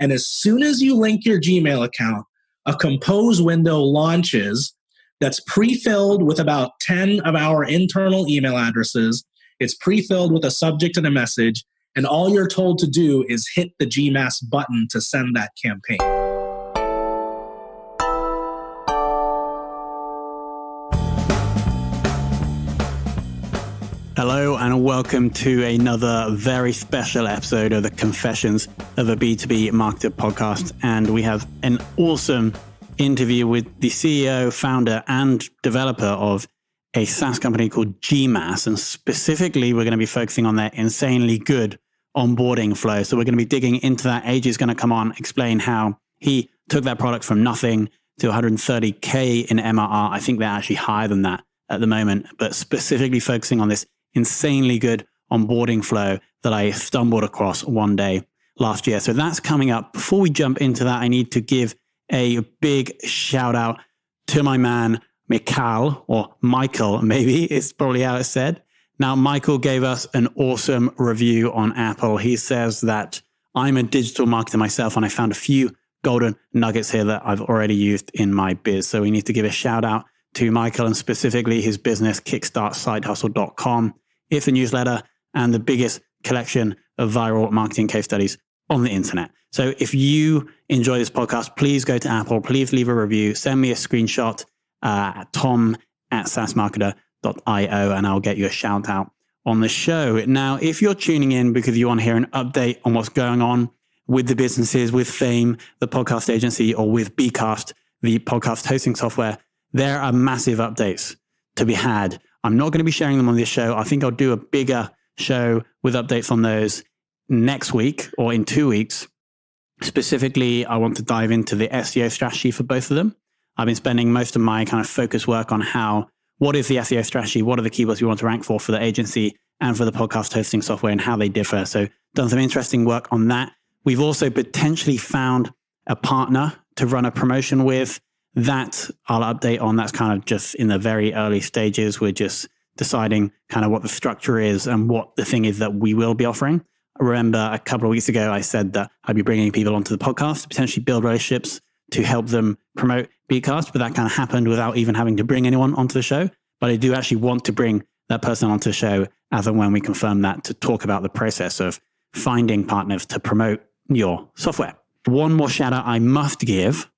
And as soon as you link your Gmail account, a compose window launches that's pre-filled with about 10 of our internal email addresses. It's pre-filled with a subject and a message. And all you're told to do is hit the GMass button to send that campaign. Hello and welcome to another very special episode of the Confessions of a B2B Marketer podcast. And we have an awesome interview with the CEO, founder, and developer of a SaaS company called GMass. And specifically, we're going to be focusing on their insanely good onboarding flow. So we're going to be digging into that. Ajay is going to come on, explain how he took that product from nothing to 130K in MRR. I think they're actually higher than that at the moment, but specifically focusing on this insanely good onboarding flow that I stumbled across one day last year. So that's coming up. Before we jump into that, I need to give a big shout out to my man, Mikhail, or Michael, maybe it's probably how it's said. Now, Michael gave us an awesome review on Apple. He says that I'm a digital marketer myself, and I found a few golden nuggets here that I've already used in my biz. So we need to give a shout out to Michael and specifically his business, kickstartsidehustle.com. It's a newsletter and the biggest collection of viral marketing case studies on the internet. So if you enjoy this podcast, please go to Apple, please leave a review, send me a screenshot at tom@saasmarketer.io and I'll get you a shout out on the show. Now, if you're tuning in because you want to hear an update on what's going on with the businesses, with Fame, the podcast agency, or with Bcast, the podcast hosting software, there are massive updates to be had. I'm not going to be sharing them on this show. I think I'll do a bigger show with updates on those next week or in 2 weeks. Specifically, I want to dive into the SEO strategy for both of them. I've been spending most of my kind of focus work on what is the SEO strategy? What are the keywords we want to rank for the agency and for the podcast hosting software and how they differ? So done some interesting work on that. We've also potentially found a partner to run a promotion with. That I'll update on. That's kind of just in the very early stages. We're just deciding kind of what the structure is and what the thing is that we will be offering. I remember a couple of weeks ago, I said that I'd be bringing people onto the podcast to potentially build relationships to help them promote Bcast, but that kind of happened without even having to bring anyone onto the show. But I do actually want to bring that person onto the show as and when we confirm that to talk about the process of finding partners to promote your software. One more shout out I must give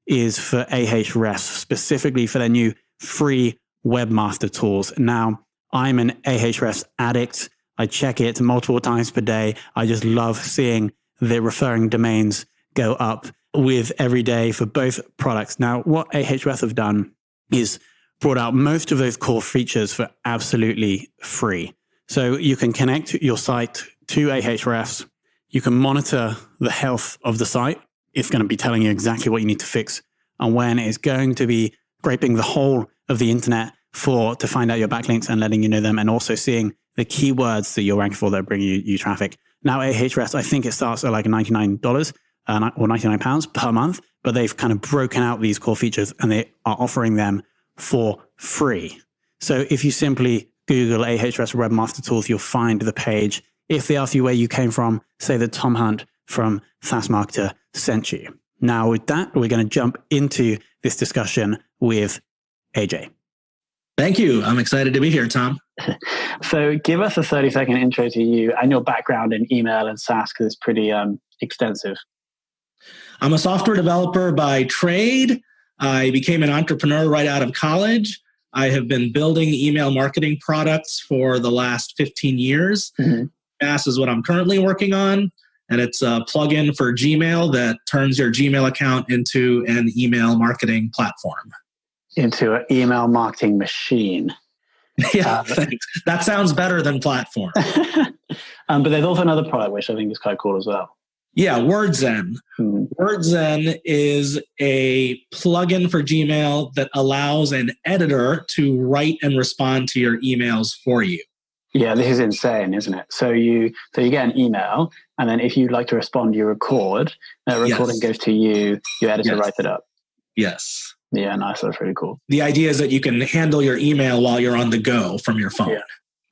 is for Ahrefs, specifically for their new free webmaster tools. Now, I'm an Ahrefs addict. I check it multiple times per day. I just love seeing the referring domains go up with every day for both products. Now, what Ahrefs have done is brought out most of those core features for absolutely free. So you can connect your site to Ahrefs. You can monitor the health of the site. It's going to be telling you exactly what you need to fix and when. It's going to be scraping the whole of the internet to find out your backlinks and letting you know them, and also seeing the keywords that you're ranking for that are bringing you traffic. Now, Ahrefs, I think it starts at like $99 or £99 per month, but they've kind of broken out these core features and they are offering them for free. So if you simply Google Ahrefs Webmaster Tools, you'll find the page. If they ask you where you came from, say that Tom Hunt from SaaS Marketer sent you. Now, with that, we're going to jump into this discussion with Ajay. Thank you. I'm excited to be here, Tom. So give us a 30-second intro to you and your background in email and SaaS, because it's pretty extensive. I'm a software developer by trade. I became an entrepreneur right out of college. I have been building email marketing products for the last 15 years. Mm-hmm. GMass is what I'm currently working on, and it's a plugin for Gmail that turns your Gmail account into an email marketing platform. Into an email marketing machine. Yeah, thanks. That sounds better than platform. But there's also another product which I think is quite cool as well. Yeah, WordZen. WordZen is a plugin for Gmail that allows an editor to write and respond to your emails for you. Yeah, this is insane, isn't it? So you get an email, and then if you'd like to respond, you record. That recording goes to you. Your editor writes it up. Yes. Yeah, nice. That's really cool. The idea is that you can handle your email while you're on the go from your phone.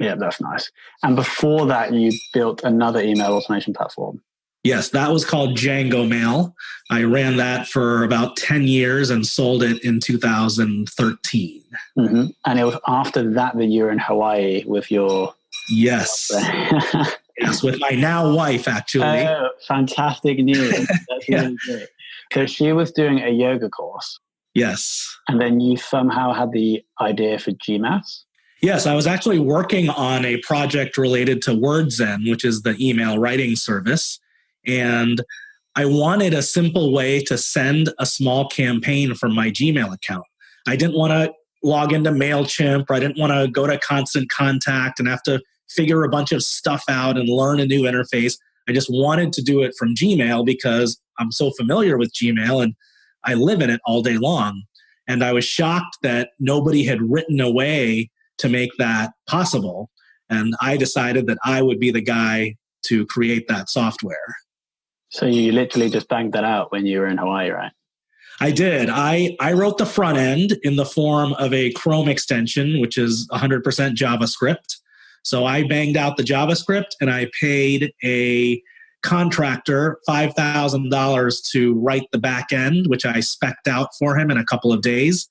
Yeah, that's nice. And before that, you built another email automation platform. Yes, that was called Django Mail. I ran that for about 10 years and sold it in 2013. Mm-hmm. And it was after that you were in Hawaii with your... Yes. Yes, with my now wife, actually. Oh, fantastic news. That's really great. So she was doing a yoga course. Yes. And then you somehow had the idea for GMass? Yes, I was actually working on a project related to WordZen, which is the email writing service. And I wanted a simple way to send a small campaign from my Gmail account. I didn't want to log into MailChimp, or I didn't want to go to Constant Contact and have to figure a bunch of stuff out and learn a new interface. I just wanted to do it from Gmail because I'm so familiar with Gmail and I live in it all day long. And I was shocked that nobody had written a way to make that possible. And I decided that I would be the guy to create that software. So you literally just banged that out when you were in Hawaii, right? I did. I wrote the front end in the form of a Chrome extension, which is 100% JavaScript. So I banged out the JavaScript and I paid a contractor $5,000 to write the back end, which I spec'd out for him in a couple of days.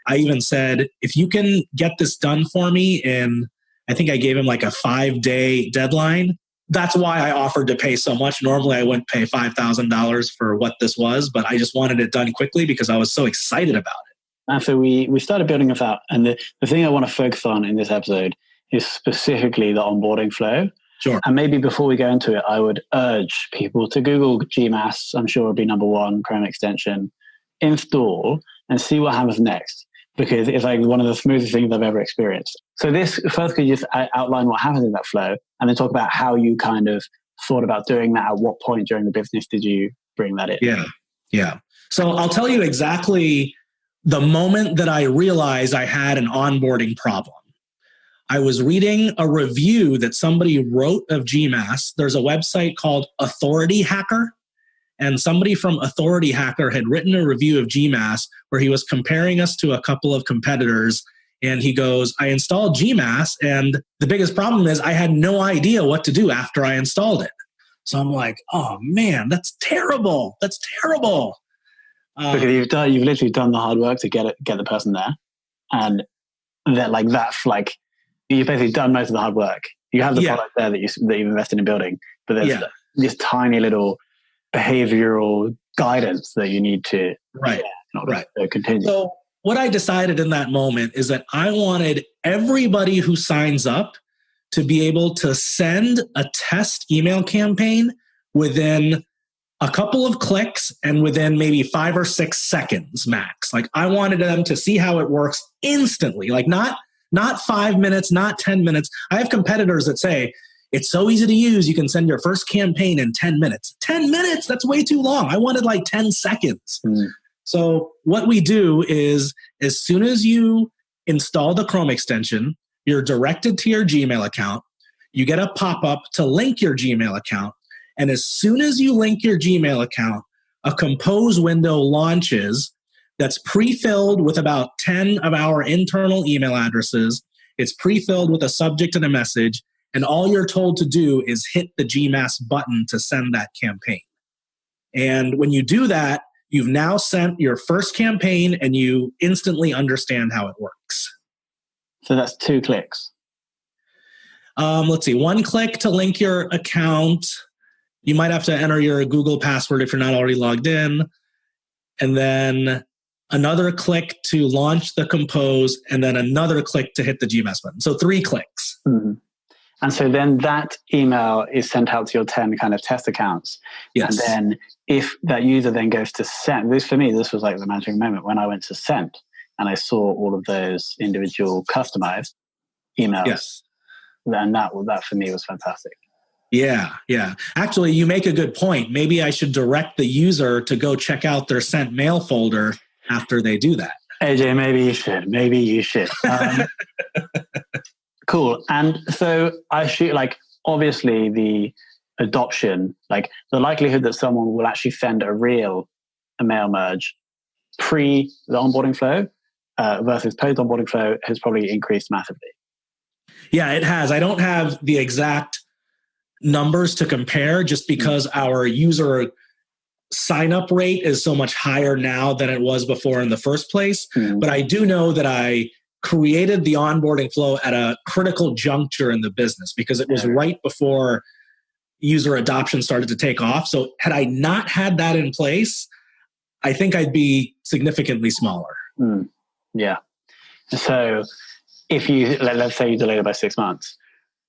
I even said, if you can get this done for me in, I think I gave him like a 5-day deadline. That's why I offered to pay so much. Normally I wouldn't pay $5,000 for what this was, but I just wanted it done quickly because I was so excited about it. And so we started building this out. And the thing I want to focus on in this episode is specifically the onboarding flow. Sure. And maybe before we go into it, I would urge people to Google GMass. I'm sure it'll be number one, Chrome extension, install, and see what happens next. Because it's like one of the smoothest things I've ever experienced. So this, first, could you just outline what happens in that flow and then talk about how you kind of thought about doing that? At what point during the business did you bring that in? Yeah. So I'll tell you exactly the moment that I realized I had an onboarding problem. I was reading a review that somebody wrote of GMass. There's a website called Authority Hacker. And somebody from Authority Hacker had written a review of GMass where he was comparing us to a couple of competitors. And he goes, I installed GMass, and the biggest problem is I had no idea what to do after I installed it. So I'm like, oh man, that's terrible. That's terrible. Because you've literally done the hard work to get the person there. And that's like, you've basically done most of the hard work. You have the product there that you've invested in building, but there's this tiny little behavioral guidance that you need to continue. So what I decided in that moment is that I wanted everybody who signs up to be able to send a test email campaign within a couple of clicks and within maybe 5 or 6 seconds max. Like I wanted them to see how it works instantly, like not 5 minutes, not 10 minutes. I have competitors that say, it's so easy to use. You can send your first campaign in 10 minutes. 10 minutes? That's way too long. I wanted like 10 seconds. So what we do is as soon as you install the Chrome extension, you're directed to your Gmail account. You get a pop-up to link your Gmail account. And as soon as you link your Gmail account, a compose window launches that's pre-filled with about 10 of our internal email addresses. It's pre-filled with a subject and a message. And all you're told to do is hit the GMass button to send that campaign. And when you do that, you've now sent your first campaign and you instantly understand how it works. So that's 2 clicks. Let's see, 1 click to link your account. You might have to enter your Google password if you're not already logged in. And then another click to launch the compose, and then another click to hit the GMass button. So 3 clicks. Mm-hmm. And so then that email is sent out to your 10 kind of test accounts. Yes. And then if that user then goes to send, this was like the magic moment when I went to send and I saw all of those individual customized emails. Yes. Then that for me was fantastic. Yeah. Actually, you make a good point. Maybe I should direct the user to go check out their sent mail folder after they do that. AJ, maybe you should. Cool. And so obviously the adoption, like the likelihood that someone will actually send a real mail merge pre the onboarding flow versus post onboarding flow has probably increased massively. Yeah, it has. I don't have the exact numbers to compare just because our user sign-up rate is so much higher now than it was before in the first place. But I do know that I created the onboarding flow at a critical juncture in the business because it was right before user adoption started to take off. So had I not had that in place, I think I'd be significantly smaller. Yeah. So if you, let's say you delayed it by 6 months,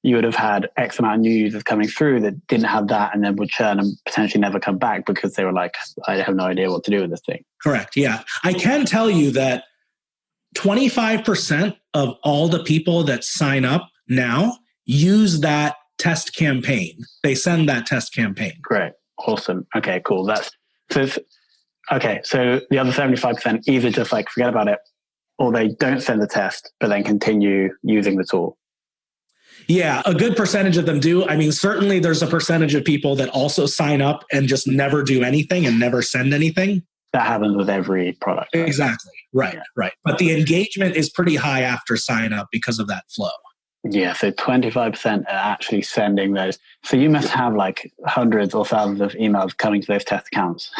you would have had X amount of new users coming through that didn't have that and then would churn and potentially never come back because they were like, I have no idea what to do with this thing. Correct. Yeah. I can tell you that 25% of all the people that sign up now use that test campaign. They send that test campaign. Great. Awesome. Okay, cool. So the other 75% either just like forget about it or they don't send the test, but then continue using the tool. Yeah, a good percentage of them do. I mean, certainly there's a percentage of people that also sign up and just never do anything and never send anything. That happens with every product. Right? Exactly. Right, right. But the engagement is pretty high after sign up because of that flow. Yeah, so 25% are actually sending those. So you must have like hundreds or thousands of emails coming to those test accounts.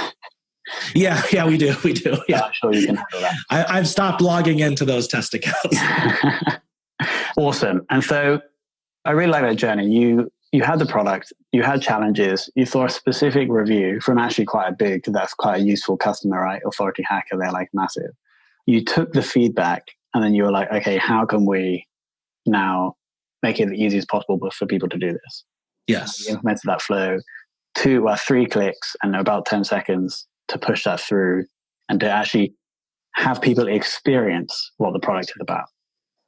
Yeah, we do. Yeah, I'm sure you can handle that. I've stopped logging into those test accounts. Awesome. And so I really like that journey. You had the product, you had challenges, you saw a specific review from actually quite that's quite a useful customer, right? Authority hacker, they're like massive. You took the feedback and then you were like, okay, how can we now make it as easy as possible for people to do this? Yes. You implemented that flow, 3 clicks and about 10 seconds to push that through and to actually have people experience what the product is about.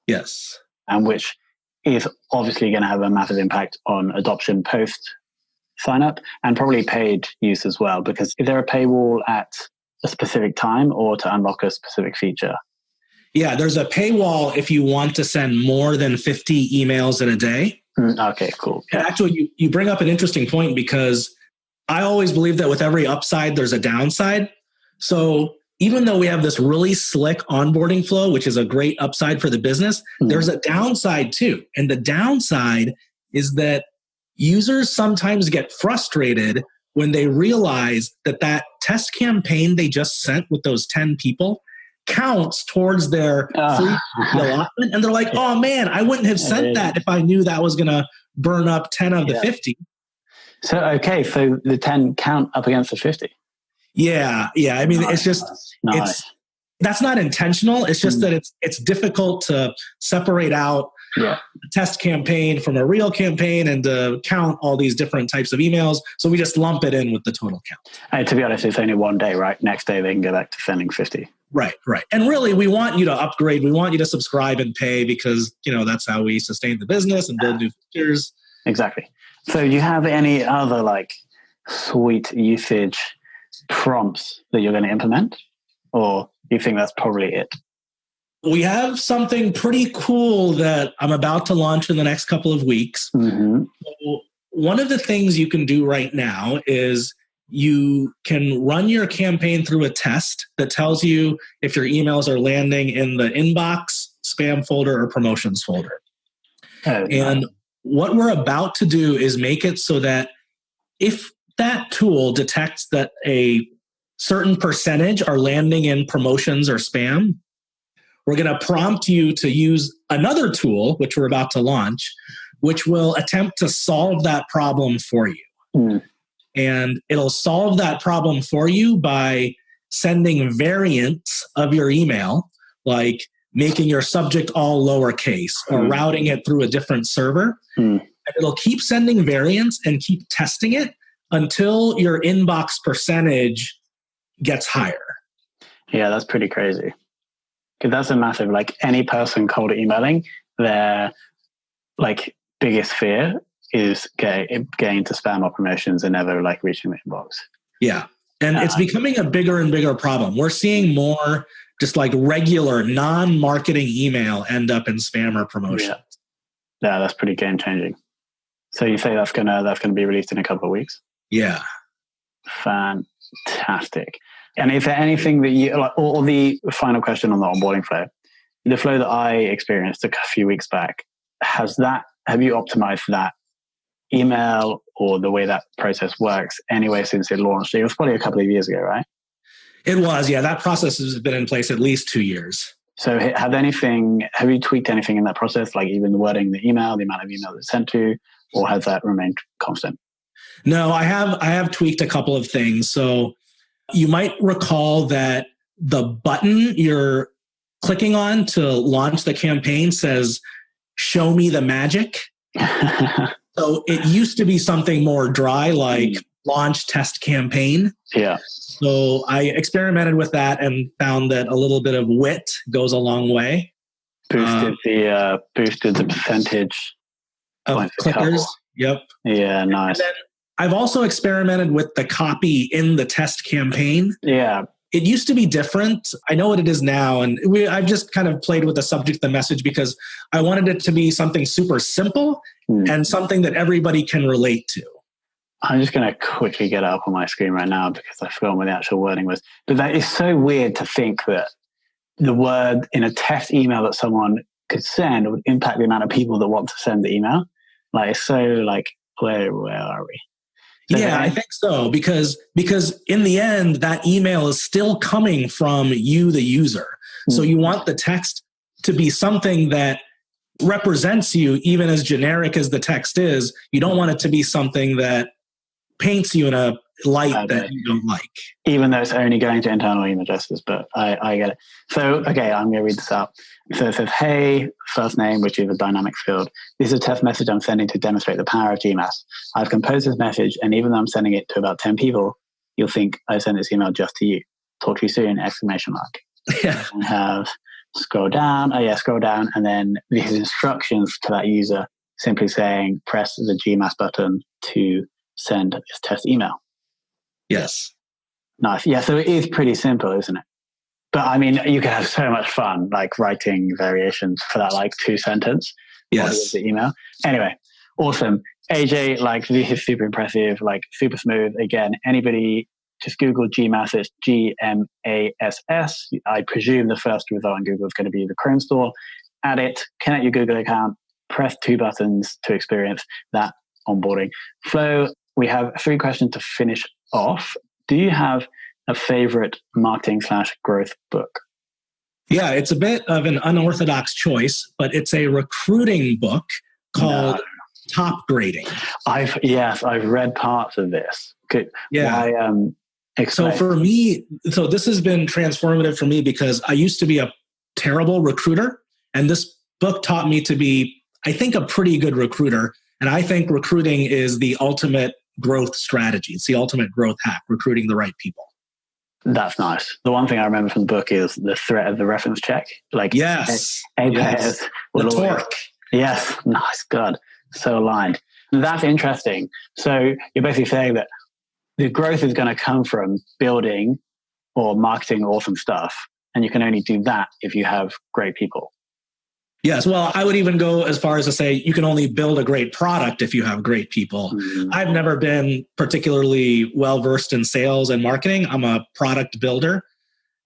Yes. And which is obviously going to have a massive impact on adoption post sign up and probably paid use as well, because is there a paywall at a specific time or to unlock a specific feature? Yeah, there's a paywall if you want to send more than 50 emails in a day. Okay, cool. Yeah. And actually, you bring up an interesting point because I always believe that with every upside, there's a downside. So even though we have this really slick onboarding flow, which is a great upside for the business, there's a downside too. And the downside is that users sometimes get frustrated when they realize that that test campaign they just sent with those 10 people counts towards their free allotment. And they're like, oh man, I wouldn't have sent that if I knew that was going to burn up 10 of the 50. So, okay, so the 10 count up against the 50. Yeah. I mean, it's just, that's not intentional. It's just that it's difficult to separate out a test campaign from a real campaign and to count all these different types of emails. So we just lump it in with the total count. And to be honest, it's only one day, right? Next day they can go back to sending 50. Right. And really, we want you to upgrade. We want you to subscribe and pay because, that's how we sustain the business and build new features. Exactly. So do you have any other like sweet usage prompts that you're going to implement? Or do you think that's probably it? We have something pretty cool that I'm about to launch in the next couple of weeks. So one of the things you can do right now is you can run your campaign through a test that tells you if your emails are landing in the inbox, spam folder, or promotions folder. And what we're about to do is make it so that if that tool detects that a certain percentage are landing in promotions or spam, we're going to prompt you to use another tool, which we're about to launch, which will attempt to solve that problem for you. And it'll solve that problem for you by sending variants of your email, like making your subject all lowercase or routing it through a different server. And it'll keep sending variants and keep testing it until your inbox percentage gets higher. Yeah, that's pretty crazy. Because that's a massive, like any person cold emailing, their like biggest fear is getting to spam or promotions and never like reaching the inbox. Yeah. And it's becoming a bigger and bigger problem. We're seeing more just like regular non-marketing email end up in spam or promotion. Yeah, that's pretty game changing. So you say that's gonna be released in a couple of weeks? Yeah. Fantastic. And is there anything that you like, or the final question on the onboarding flow, the flow that I experienced a few weeks back, have you optimized that email or the way that process works anyway since it launched? It was probably a couple of years ago, right? It was, yeah. That process has been in place at least 2 years. So have you tweaked anything in that process, like even the wording, the email, the amount of email that's sent to, or has that remained constant? No, I have tweaked a couple of things. So you might recall that the button you're clicking on to launch the campaign says, "Show me the magic." So it used to be something more dry, like launch test campaign. Yeah. So I experimented with that and found that a little bit of wit goes a long way. Boosted the percentage of clickers. Yep. Yeah, nice. And then I've also experimented with the copy in the test campaign. Yeah. It used to be different. I know what it is now. And I've just kind of played with the subject, the message, because I wanted it to be something super simple and something that everybody can relate to. I'm just going to quickly get it up on my screen right now because I forgot what the actual wording was. But that is so weird to think that the word in a test email that someone could send would impact the amount of people that want to send the email. Like, it's so like, where are we? So yeah, I think so. Because in the end, that email is still coming from you, the user. So you want the text to be something that represents you, even as generic as the text is. You don't want it to be something that paints you in a light that you don't like. Even though it's only going to internal email addresses, but I get it. So, okay, I'm going to read this out. So it says, "Hey, first name," which is a dynamic field. "This is a test message I'm sending to demonstrate the power of GMass. I've composed this message, and even though I'm sending it to about 10 people, you'll think I sent this email just to you. Talk to you soon, !" Yeah. And have scroll down. Scroll down. And then these instructions to that user simply saying, press the GMass button to send this test email. Yes. Nice. Yeah, so it is pretty simple, isn't it? But I mean, you can have so much fun, like writing variations for that, like 2-sentence. Yes. The email. Anyway, awesome. AJ, like, this is super impressive, like super smooth. Again, anybody just Google GMass. It's GMass. I presume the first result on Google is going to be the Chrome store. Add it, connect your Google account, press 2 buttons to experience that onboarding flow. We have 3 questions to finish off. Do you have a favorite marketing/growth book? Yeah, it's a bit of an unorthodox choice, but it's a recruiting book called Top Grading. I've read parts of this. Yeah. So for me, this has been transformative for me because I used to be a terrible recruiter, and this book taught me to be, I think, a pretty good recruiter. And I think recruiting is the ultimate growth strategy. It's the ultimate growth hack, recruiting the right people. That's nice. The one thing I remember from the book is the threat of the reference check. Like, yes, players the torque. Yes, nice, God, so aligned. That's interesting. So you're basically saying that the growth is going to come from building or marketing awesome stuff, and you can only do that if you have great people. Yes, well, I would even go as far as to say you can only build a great product if you have great people. I've never been particularly well-versed in sales and marketing. I'm a product builder,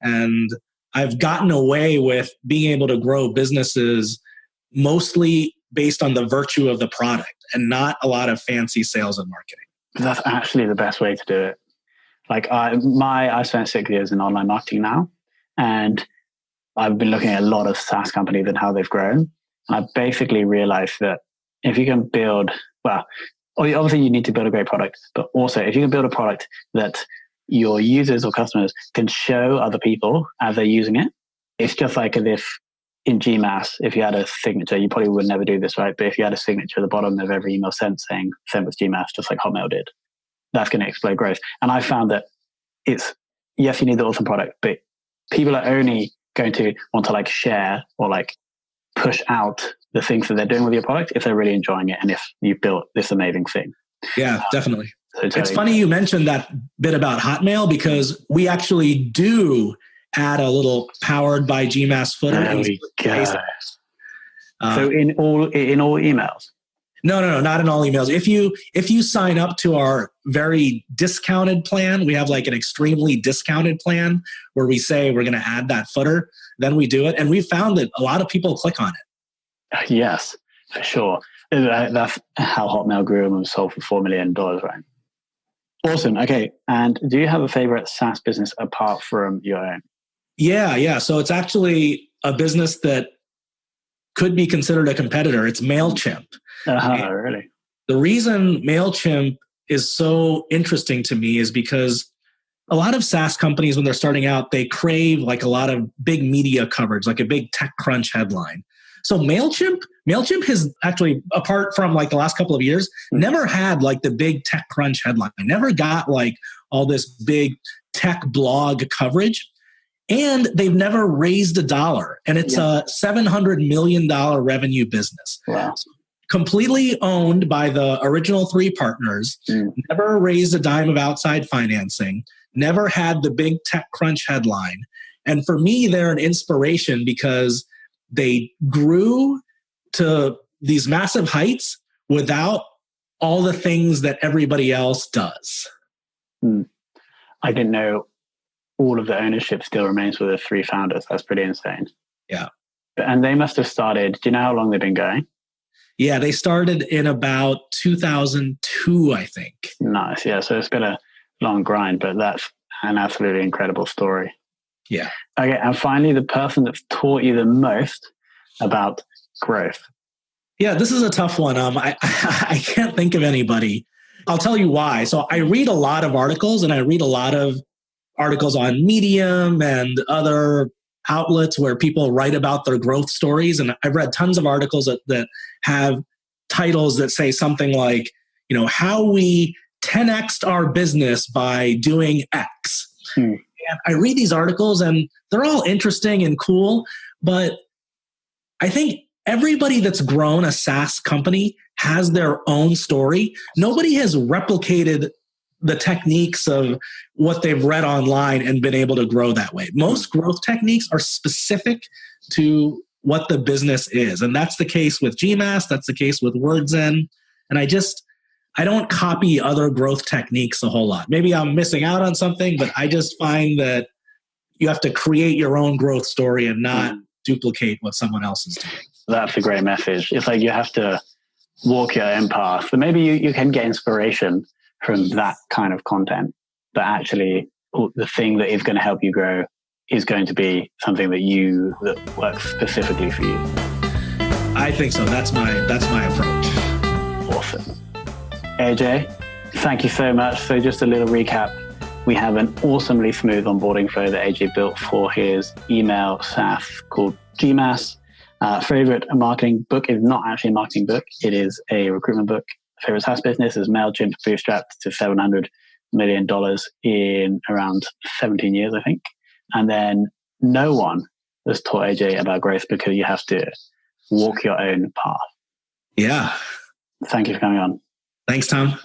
and I've gotten away with being able to grow businesses mostly based on the virtue of the product and not a lot of fancy sales and marketing. That's actually the best way to do it. Like I spent 6 years in online marketing now, and I've been looking at a lot of SaaS companies and how they've grown. And I basically realized that if you can build, obviously you need to build a great product, but also if you can build a product that your users or customers can show other people as they're using it, it's just like as if in GMass, if you had a signature, you probably would never do this, right? But if you had a signature at the bottom of every email sent saying sent with GMass, just like Hotmail did, that's going to explode growth. And I found that yes, you need the awesome product, but people are only going to want to like share or like push out the things that they're doing with your product if they're really enjoying it and if you've built this amazing thing. Yeah, definitely. It's funny you mentioned that bit about Hotmail because we actually do add a little powered by GMass footer. There we go. So in all emails? No, not in all emails. If you sign up to our very discounted plan, we have like an extremely discounted plan where we say we're going to add that footer, then we do it. And we found that a lot of people click on it. Yes, for sure. That's how Hotmail grew and was sold for $4 million, right? Awesome. Okay. And do you have a favorite SaaS business apart from your own? Yeah. So it's actually a business that could be considered a competitor. It's MailChimp. Really? The reason MailChimp is so interesting to me is because a lot of SaaS companies, when they're starting out, they crave like a lot of big media coverage, like a big TechCrunch headline. So MailChimp has actually, apart from like the last couple of years, never had like the big TechCrunch headline. Never got like all this big tech blog coverage. And they've never raised $1. And it's a $700 million revenue business. Wow. Completely owned by the original 3 partners, never raised a dime of outside financing, never had the big TechCrunch headline. And for me, they're an inspiration because they grew to these massive heights without all the things that everybody else does. I didn't know all of the ownership still remains with the 3 founders. That's pretty insane. Yeah. And they must have started, do you know how long they've been going? Yeah, they started in about 2002, I think. Nice. Yeah. So it's been a long grind, but that's an absolutely incredible story. Yeah. Okay. And finally, the person that's taught you the most about growth. Yeah, this is a tough one. I can't think of anybody. I'll tell you why. So I read a lot of articles, and I read a lot of articles on Medium and other outlets where people write about their growth stories. And I've read tons of articles that have titles that say something like, how we 10x'd our business by doing X. And I read these articles and they're all interesting and cool, but I think everybody that's grown a SaaS company has their own story. Nobody has replicated the techniques of what they've read online and been able to grow that way. Most growth techniques are specific to what the business is. And that's the case with GMass. That's the case with WordZen. And I don't copy other growth techniques a whole lot. Maybe I'm missing out on something, but I just find that you have to create your own growth story and not duplicate what someone else is doing. That's a great message. It's like you have to walk your own path. But maybe you can get inspiration from that kind of content. But actually, the thing that is going to help you grow is going to be something that works specifically for you. I think so. That's my approach. Awesome. Ajay, thank you so much. So just a little recap. We have an awesomely smooth onboarding flow that Ajay built for his email SaaS called GMass. Favorite marketing book is not actually a marketing book. It is a recruitment book. Favorite SaaS business is MailChimp, bootstrapped to $700 million in around 17 years, I think. And then no one has taught Ajay about growth because you have to walk your own path. Yeah. Thank you for coming on. Thanks, Tom.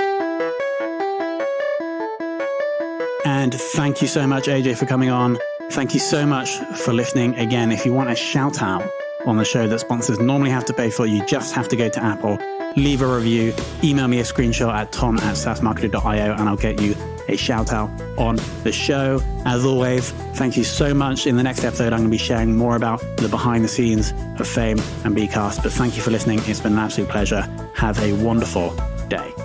And thank you so much, Ajay, for coming on. Thank you so much for listening. Again, if you want a shout out on the show that sponsors normally have to pay for, you just have to go to Apple, leave a review, email me a screenshot at tom@saasmarketer.io, and I'll get you a shout out on the show. As always, thank you so much. In the next episode, I'm going to be sharing more about the behind the scenes of Fame and Bcast. But thank you for listening. It's been an absolute pleasure. Have a wonderful day.